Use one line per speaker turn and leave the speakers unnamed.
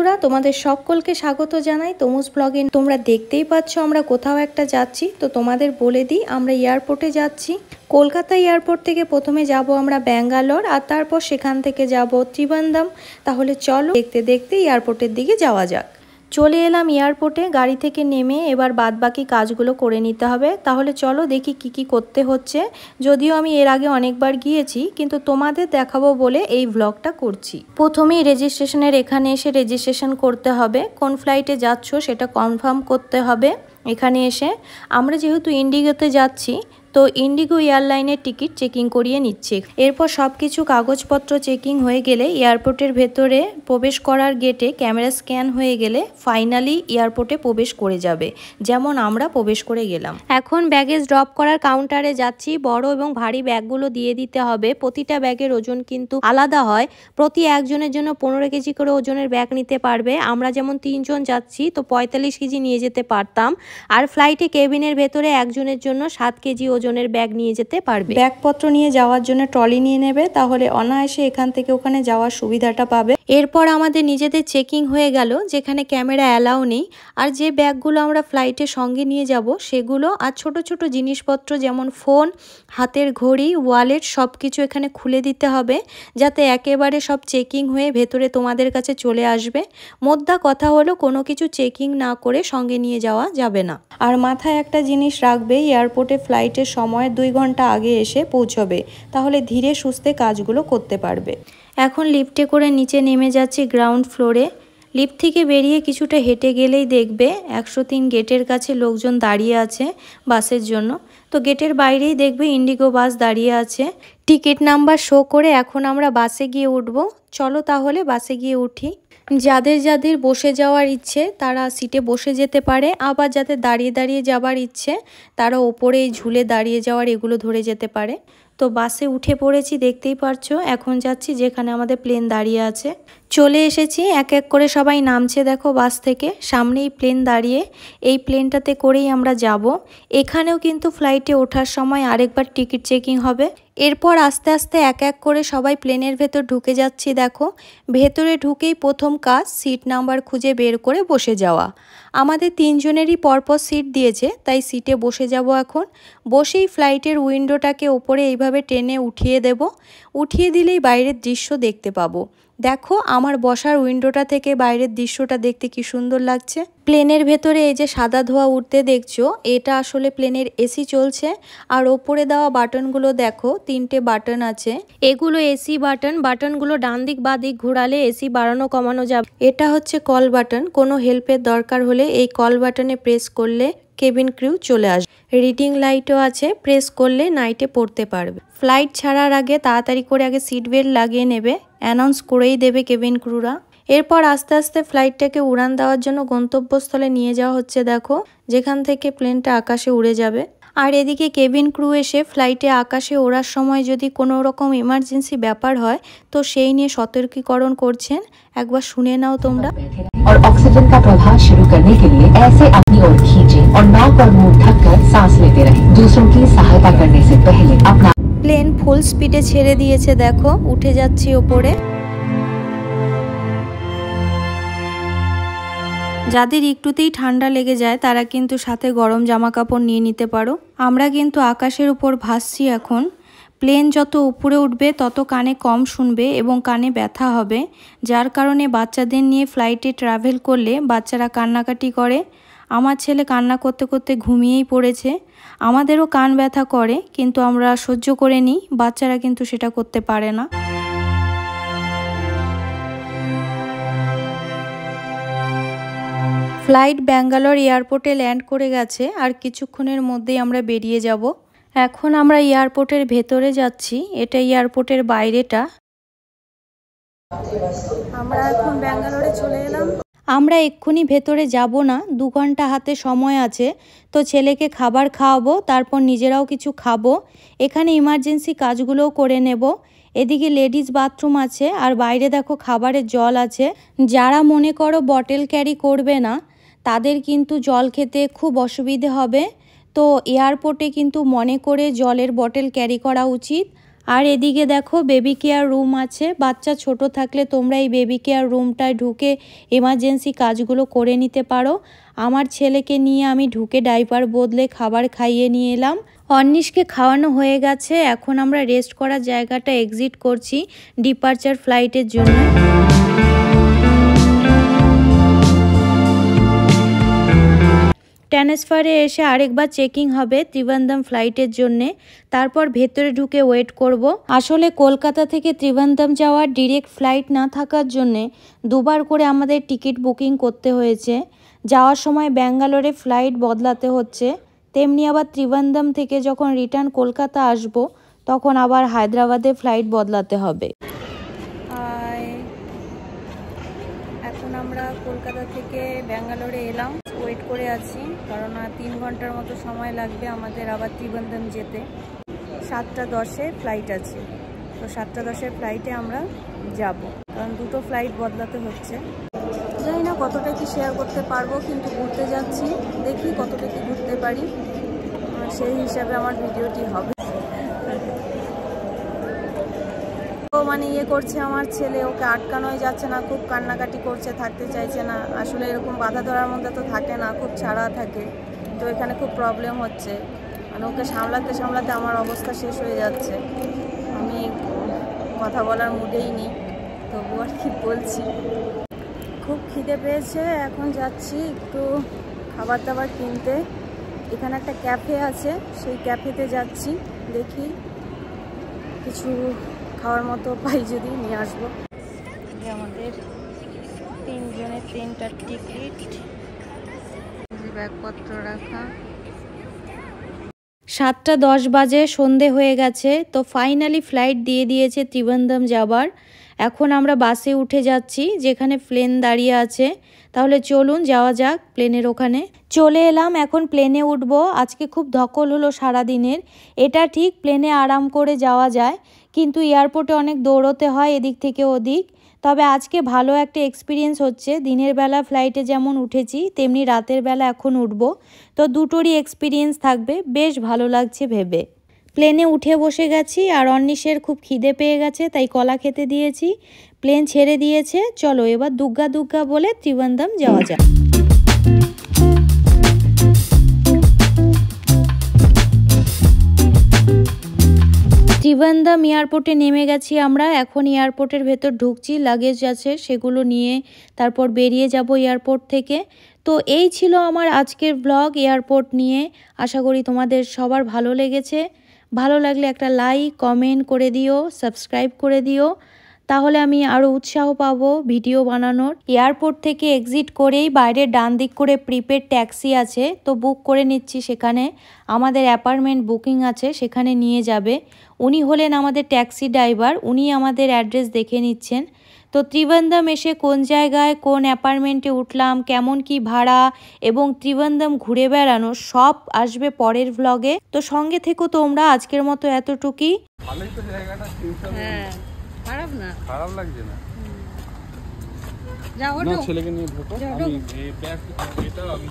বন্ধুরা, তোমাদের সকলকে স্বাগত জানাই তমুজ ব্লগে। তোমরা দেখতেই পাচ্ছ আমরা কোথাও একটা যাচ্ছি। তো তোমাদের বলে দিই, আমরা এয়ারপোর্টে যাচ্ছি। কলকাতা এয়ারপোর্ট থেকে প্রথমে যাব আমরা ব্যাঙ্গালোর, আর তারপর সেখান থেকে যাব ত্রিবান্দ্রম। তাহলে চলো দেখতে দেখতে এয়ারপোর্টের দিকে যাওয়া যাক। চলে এলাম এয়ারপোর্টে, গাড়ি থেকে নেমে এবার বাদবাকি কাজগুলো করে নিতে হবে। তাহলে চলো দেখি কি কি করতে হচ্ছে। যদিও আমি এর আগে অনেকবার গিয়েছি, কিন্তু তোমাদের দেখাবো বলে এই ভ্লগটা করছি। প্রথমেই রেজিস্ট্রেশনের এখানে এসে রেজিস্ট্রেশন করতে হবে। কোন ফ্লাইটে যাচ্ছ সেটা কনফার্ম করতে হবে। এখানে এসে আমরা যেহেতু ইন্ডিগোতে যাচ্ছি, তো ইন্ডিগো এয়ারলাইনের টিকিট চেকিং করিয়ে নিচ্ছে। এরপর সব কিছু কাগজপত্র চেকিং হয়ে গেলে এয়ারপোর্টের ভেতরে প্রবেশ করার গেটে ক্যামেরা স্ক্যান হয়ে গেলে ফাইনালি এয়ারপোর্টে প্রবেশ করে যাবে, যেমন আমরা প্রবেশ করে গেলাম। এখন ব্যাগেজ ড্রপ করার কাউন্টারে যাচ্ছি। বড় এবং ভারী ব্যাগগুলো দিয়ে দিতে হবে। প্রতিটা ব্যাগের ওজন কিন্তু আলাদা হয়। প্রতি একজনের জন্য 15 কেজি করে ওজনের ব্যাগ নিতে পারবে। আমরা যেমন 3 জন যাচ্ছি, তো 45 কেজি নিয়ে যেতে পারতাম। আর ফ্লাইটে কেবিনের ভেতরে একজনের জন্য 7 কেজি ওজনের ব্যাগ নিয়ে যেতে পারবে। ব্যাগপত্র নিয়ে যাওয়ার জন্য ট্রলি নিয়ে নেবে, তাহলে অনায়াসে এখান থেকে ওখানে যাওয়ার সুবিধাটা পাবে। এরপর আমাদের নিজেদের চেকিং হয়ে গেল, যেখানে ক্যামেরা অ্যালাউ নেই। আর যে ব্যাগগুলো আমরা ফ্লাইটের সঙ্গে নিয়ে যাব সেগুলো, আর ছোট ছোট জিনিসপত্র যেমন ফোন, হাতের ঘড়ি, ওয়ালেট, সব কিছু এখানে খুলে দিতে হবে, যাতে একেবারে সব চেকিং হয়ে ভেতরে তোমাদের কাছে চলে আসবে। মোদ্দা কথা হলো, কোনো কিছু চেকিং না করে সঙ্গে নিয়ে যাওয়া যাবে না। আর মাথায় একটা জিনিস রাখবে, এয়ারপোর্টে ফ্লাইটের সময় 2 ঘন্টা আগে এসে পৌঁছবে, তাহলে ধীরে সুস্থে কাজগুলো করতে পারবে। এখন লিফটে করে নিচে নেমে যাচ্ছি গ্রাউন্ড ফ্লোরে। লিফট থেকে বেরিয়ে কিছুটা হেঁটে গেলেই দেখবে 103 গেটের কাছে লোকজন দাঁড়িয়ে আছে বাসের জন্য। তো গেটের বাইরেই দেখবে ইন্ডিগো বাস দাঁড়িয়ে আছে। টিকিট নাম্বার শো করে এখন আমরা বাসে গিয়ে উঠব। চলো তাহলে বাসে গিয়ে উঠি। যাদের যাদের বসে যাওয়ার ইচ্ছে তারা সিটে বসে যেতে পারে, আবার যাদের দাঁড়িয়ে দাঁড়িয়ে যাবার ইচ্ছে তারা ওপরে ঝুলে দাঁড়িয়ে যাওয়ার এগুলো ধরে যেতে পারে। তো বাসে উঠে পড়েছি, দেখতেই পারছো। এখন যাচ্ছি যেখানে আমাদের প্লেন দাঁড়িয়ে আছে। চলে এসেছি, এক এক করে সবাই নামছে দেখো বাস থেকে। সামনেই প্লেন দাঁড়িয়ে, এই প্লেনটাতে করেই আমরা যাব। এখানেও কিন্তু ফ্লাইটে ওঠার সময় আরেকবার টিকিট চেকিং হবে। এরপর আস্তে আস্তে এক এক করে সবাই প্লেনের ভেতর ঢুকে যাচ্ছি দেখো। ভেতরে ঢুকেই প্রথম কাজ সিট নাম্বার খুঁজে বের করে বসে যাওয়া। আমাদের 3 জনেরই পরপর সিট দিয়েছে, তাই সিটে বসে যাব এখন। বসেই ফ্লাইটের উইন্ডোটাকে ওপরে এইভাবে টেনে উঠিয়ে দেব। উঠিয়ে দিলেই বাইরের দৃশ্য দেখতে পাবো। দেখো আমার বসার উইন্ডোটা থেকে বাইরের দৃশ্যটা দেখতে কি সুন্দর লাগছে। প্লেনের ভেতরে এই যে সাদা ধোঁয়া উঠতে দেখছো, এটা আসলে প্লেনের এসি চলছে। আর ওপরে দেওয়া বাটনগুলো দেখো, 3টে বাটন আছে। এগুলো এসি বাটন। বাটনগুলো ডান দিক বা দিক ঘোরালে এসি বাড়ানো কমানো যাবে। এটা হচ্ছে কল বাটন। কোনো হেল্পের দরকার হলে এই কল বাটনে প্রেস করলে কেবিন ক্রিউ চলে আসবে। রিডিং লাইটও আছে, প্রেস করলে নাইটে পড়তে পারবে। ফ্লাইট ছাড়ার আগে তাড়াতাড়ি করে আগে সিট বেল্ট লাগিয়ে নেবে, অ্যানাউন্স করেই দেবে কেবিন ক্রুরা। এরপর আস্তে আস্তে ফ্লাইটটাকে উড়ান দেওয়ার জন্য গন্তব্যস্থলে নিয়ে যাওয়া হচ্ছে দেখো, যেখান থেকে প্লেনটা আকাশে উড়ে যাবে। আর এদিকে কেবিন ক্রু এসে ফ্লাইটে আকাশে ওড়ার সময় যদি কোনো রকম ইমার্জেন্সি ব্যাপার হয়, তো সেই নিয়ে সতর্কীকরণ করছেন। একবার শুনে নাও তোমরা।
और ऑक्सीजन का प्रवाह शुरू करने के लिए ऐसे अपनी ओर खींचें और नाक और मुंह ढककर सांस लेते रहें। दूसरों की सहायता करने से पहले अपना
প্লেন ফুল স্পিডে ছেড়ে দিয়েছে দেখো, উঠে যাচ্ছি ওপরে। যাদের একটুতেই ঠান্ডা লেগে যায় তারা কিন্তু সাথে গরম জামা কাপড় নিয়ে নিতে পারো। আমরা কিন্তু আকাশের উপর ভাসছি এখন। প্লেন যত উপরে উঠবে তত কানে কম শুনবে এবং কানে ব্যথা হবে, যার কারণে বাচ্চাদের নিয়ে ফ্লাইটে ট্রাভেল করলে বাচ্চারা কান্নাকাটি করে। আমার ছেলে কান্না করতে করতে ঘুমিয়েই পড়েছে। আমাদেরও কান ব্যথা করে, কিন্তু আমরা সহ্য করে নিই। বাচ্চারা কিন্তু সেটা করতে পারে না। ফ্লাইট ব্যাঙ্গালোর এয়ারপোর্টে ল্যান্ড করে গেছে, আর কিছুক্ষণের মধ্যেই আমরা বেরিয়ে যাব। এখন আমরা এয়ারপোর্টের ভেতরে যাচ্ছি, এটা এয়ারপোর্টের বাইরেটা। আমরা এখন ব্যাঙ্গালোরে চলে এলাম। আমরা এক্ষুনি ভেতরে যাব না, 2 ঘন্টা হাতে সময় আছে। তো ছেলেকে খাবার খাওয়াবো, তারপর নিজেরাও কিছু খাবো। এখানে ইমার্জেন্সি কাজগুলোও করে নেব। এদিকে লেডিস বাথরুম আছে, আর বাইরে দেখো খাবারের জল আছে। যারা মনে করো বটল ক্যারি করবে না, তাদের কিন্তু জল খেতে খুব অসুবিধে হবে। তো এয়ারপোর্টে কিন্তু মনে করে জলের বটল ক্যারি করা উচিত। আর এদিকে দেখো বেবি কেয়ার রুম আছে। বাচ্চা ছোট থাকলে তোমরা এই বেবি কেয়ার রুমটায় ঢুকে এমার্জেন্সি কাজগুলো করে নিতে পারো। আমার ছেলেকে নিয়ে আমি ঢুকে ডাইপার বদলে খাবার খাইয়ে নিয়ে এলাম। অর্নিশকে খাওয়ানো হয়ে গেছে, এখন আমরা রেস্ট করার জায়গাটা এক্সিট করছি ডিপার্চার ফ্লাইটের জন্য। ট্রান্সফারে এসে আরেকবার চেকিং হবে ত্রিবান্ধম ফ্লাইটের জন্যে, তারপর ভেতরে ঢুকে ওয়েট করব। আসলে কলকাতা থেকে ত্রিবান্ধম যাওয়ার ডিরেক্ট ফ্লাইট না থাকার জন্যে দুবার করে আমাদের টিকিট বুকিং করতে হয়েছে। যাওয়ার সময় ব্যাঙ্গালোরে ফ্লাইট বদলাতে হচ্ছে, তেমনি আবার ত্রিবান্ধম থেকে যখন রিটার্ন কলকাতা আসব তখন আবার হায়দ্রাবাদে ফ্লাইট বদলাতে হবে। এখন আমরা কলকাতা থেকে ব্যাঙ্গালোরে এলাম, ওয়েট করে আছি কারণ 3 ঘন্টার মতো সময় লাগবে আমাদের আবার ত্রিবান্ধম যেতে। 7:10-এ ফ্লাইট আছে, তো 7:10-এর ফ্লাইটে আমরা যাব, কারণ দুটো ফ্লাইট বদলাতে হচ্ছে। জানি না কতটা কি শেয়ার করতে পারবো, কিন্তু ঘুরতে যাচ্ছি, দেখি কতটা কি ঘুরতে পারি, সেই হিসাবে আমার ভিডিওটি হবে। মানে করছে আমার ছেলে, ওকে আটকানোই যাচ্ছে না, খুব কান্নাকাটি করছে, থাকতে চাইছে না। আসলে এরকম বাধা ধরার মধ্যে তো থাকে না, খুব ছাড়া থাকে, তো এখানে খুব প্রবলেম হচ্ছে। মানে ওকে সামলাতে সামলাতে আমার অবস্থা শেষ হয়ে যাচ্ছে, আমি কথা বলার মুডেই নেই, তবু আর কি বলছি। খুব খিদে পেয়েছে, এখন যাচ্ছি একটু খাবার দাবার কিনতে। এখানে একটা ক্যাফে আছে, সেই ক্যাফেতে যাচ্ছি, দেখি কিছু খাওয়ার মতো পাই যদি নিয়ে আসবো। আমাদের 3 জনের 3টা টিকিট, ব্যাগপত্র রাখা। 7:10 বাজে, সন্ধে হয়ে গেছে, তো ফাইনালি ফ্লাইট দিয়ে দিয়েছে ত্রিবান্ধম যাবার। এখন আমরা বাসে উঠে যাচ্ছি, যেখানে প্লেন দাঁড়িয়ে আছে। তাহলে চলুন যাওয়া যাক প্লেনের ওখানে। চলে এলাম, এখন প্লেনে উঠবো। আজকে খুব ধকল হলো সারাদিনের। এটা ঠিক প্লেনে আরাম করে যাওয়া যায়, কিন্তু এয়ারপোর্টে অনেক দৌড়তে হয় এদিক থেকে ওদিক। তবে আজকে ভালো একটা এক্সপিরিয়েন্স হচ্ছে। দিনের বেলা ফ্লাইটে যেমন উঠেছি তেমনি রাতের বেলা এখন উঠবো, তো দুটোরই এক্সপিরিয়েন্স থাকবে, বেশ ভালো লাগছে ভেবে। প্লেনে উঠে বসে গেছি, আর অর্নিশের খুব খিদে পেয়ে গেছে, তাই কলা খেতে দিয়েছি। প্লেন ছেড়ে দিয়েছে, চলো এবার দুগ্গা দুগ্গা বলে ত্রিবান্ধম যাওয়া যাক। ত্রিবান্ধম এয়ারপোর্টে নেমে গেছি আমরা, এখন এয়ারপোর্টের ভেতর ঢুকছি, লাগেজ আছে সেগুলো নিয়ে তারপর বেরিয়ে যাব এয়ারপোর্ট থেকে। তো এই ছিল আমার আজকের ব্লগ এয়ারপোর্ট নিয়ে। আশা করি তোমাদের সবার ভালো লেগেছে। ভালো লাগলে একটা লাইক কমেন্ট করে দিও, সাবস্ক্রাইব করে দিও, তাহলে আমি আরও উৎসাহ পাবো ভিডিও বানানোর। এয়ারপোর্ট থেকে এক্সিট করেই বাইরের ডান দিক করে প্রিপেড ট্যাক্সি আছে, তো বুক করে নিচ্ছি সেখানে। আমাদের অ্যাপার্টমেন্ট বুকিং আছে, সেখানে নিয়ে যাবে। উনি হলেন আমাদের ট্যাক্সি ড্রাইভার, উনি আমাদের অ্যাড্রেস দেখে নিচ্ছেন। তো ত্রিবান্ধম এসে কোন জায়গায় কোন অ্যাপার্টমেন্টে উঠলাম, কেমন কি ভাড়া এবং ত্রিবান্ধম ঘুরে বেড়ানো সব আসবে পরের ভ্লগে। তো সঙ্গে থেকো তোমরা, আজকের মতো এতটুকুই।
ভালোই তো জায়গাটা,
হ্যাঁ খারাপ না,
খারাপ লাগছে না।
যাও ওঠো,
ছেলেকে নিয়ে ঢোকো,
যাও,
আমি এই ব্যাগ এটা আমি